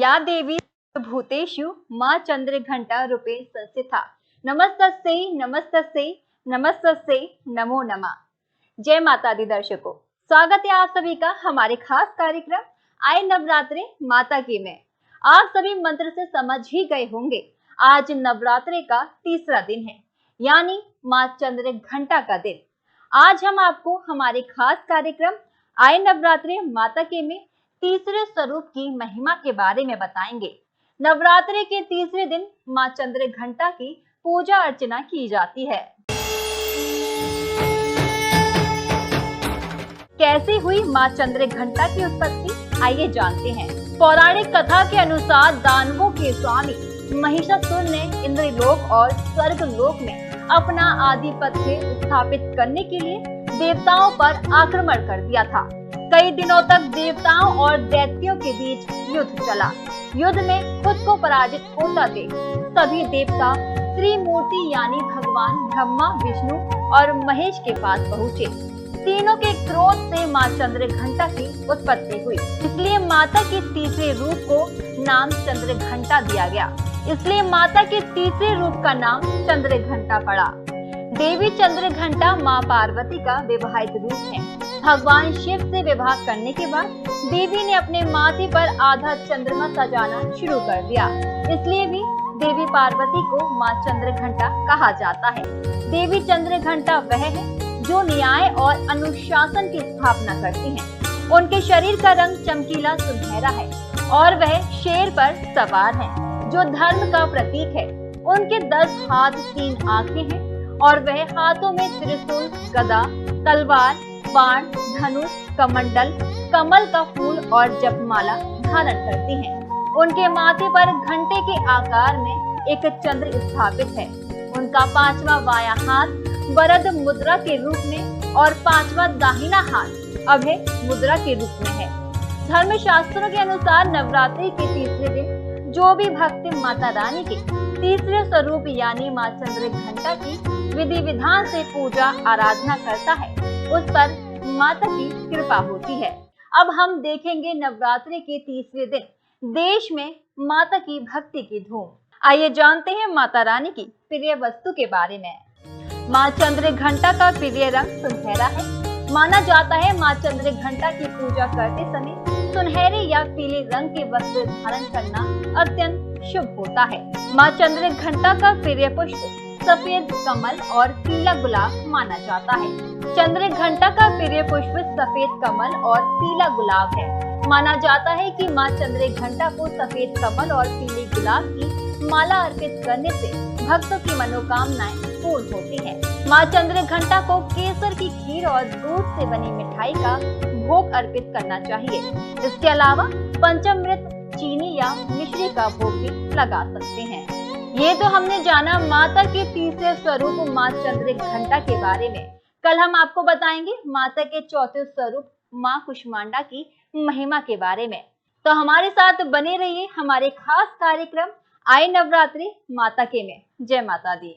या देवी भूतेषु माँ चंद्रघंटा रूपे संस्थिता। नमस्तस्यै नमस्तस्यै नमस्तस्यै नमो नमः। जय माता दी दर्शकों, स्वागत है आप सभी का हमारे खास कार्यक्रम आए नवरात्रे माता की में। आप सभी मंत्र से समझ ही गए होंगे, आज नवरात्रे का तीसरा दिन है, यानी माँ चंद्रघंटा का दिन। आज हम आपको हमारे खास कार्यक्रम आए नवरात्रे माता के में तीसरे स्वरूप की महिमा के बारे में बताएंगे। नवरात्रे के तीसरे दिन माँ चंद्रघंटा की पूजा अर्चना की जाती है। कैसे हुई माँ चंद्रघंटा की उत्पत्ति, आइए जानते हैं। पौराणिक कथा के अनुसार दानवों के स्वामी महिषासुर ने इंद्रलोक और स्वर्गलोक में अपना आधिपत्य स्थापित करने के लिए देवताओं पर आक्रमण कर दिया था। कई दिनों तक देवताओं और दैत्यों के बीच युद्ध चला। युद्ध में खुद को पराजित होता देख सभी देवता त्रिमूर्ति यानी भगवान ब्रह्मा, विष्णु और महेश के पास पहुँचे। तीनों के क्रोध से माँ चंद्रघंटा की उत्पत्ति हुई, इसलिए माता के तीसरे रूप को नाम चंद्रघंटा दिया गया। इसलिए माता के तीसरे रूप का नाम चंद्रघंटा पड़ा। देवी चंद्रघंटा माँ पार्वती का विवाहित रूप है। भगवान शिव से विवाह करने के बाद देवी ने अपने माथे पर आधा चंद्रमा सजाना शुरू कर दिया, इसलिए भी देवी पार्वती को माँ चंद्रघंटा कहा जाता है। देवी चंद्रघंटा वह है जो न्याय और अनुशासन की स्थापना करती हैं। उनके शरीर का रंग चमकीला सुनहरा है और वह शेर पर सवार है, जो धर्म का प्रतीक है। उनके 10 हाथ 3 आंखें हैं और वह हाथों में त्रिशूल, गदा, तलवार, बाण, धनुष, कमंडल, कमल का फूल और जपमाला धारण करती हैं। उनके माथे पर घंटे के आकार में एक चंद्र स्थापित है। उनका 5वां बायां हाथ वरद मुद्रा के रूप में और 5वां दाहिना हाथ अभय मुद्रा के रूप में है। धर्म शास्त्रों के अनुसार नवरात्रि के तीसरे दिन जो भी भक्त माता रानी के तीसरे स्वरूप यानी माँ चंद्रघंटा की विधि विधान से पूजा आराधना करता है, उस पर माता की कृपा होती है। अब हम देखेंगे नवरात्रि के तीसरे दिन देश में माता की भक्ति की धूम। आइए जानते हैं माता रानी की प्रिय वस्तु के बारे में। माँ चंद्रघंटा का प्रिय रंग सुनहरा है। माना जाता है माँ चंद्रघंटा की पूजा करते समय सुनहरे या पीले रंग के वस्त्र धारण करना अत्यंत शुभ होता है। माँ चंद्रघंटा का प्रिय पुष्प सफेद कमल और पीला गुलाब माना जाता है। चंद्रघंटा का प्रिय पुष्प सफेद कमल और पीला गुलाब है। माना जाता है कि माँ चंद्रघंटा को सफेद कमल और पीले गुलाब की माला अर्पित करने से भक्तों की मनोकामनाएं पूर्ण होती हैं। माँ चंद्रघंटा को केसर की खीर और दूध से बनी मिठाई का भोग अर्पित करना चाहिए। इसके अलावा पंचामृत, चीनी या मिश्री का भोग भी लगा सकते हैं। ये तो हमने जाना माता के तीसरे स्वरूप माँ चंद्रघंटा के बारे में। कल हम आपको बताएंगे माता के चौथे स्वरूप माँ कुष्मांडा की महिमा के बारे में। तो हमारे साथ बने रहिए हमारे खास कार्यक्रम आए नवरात्रि माता के में। जय माता दी।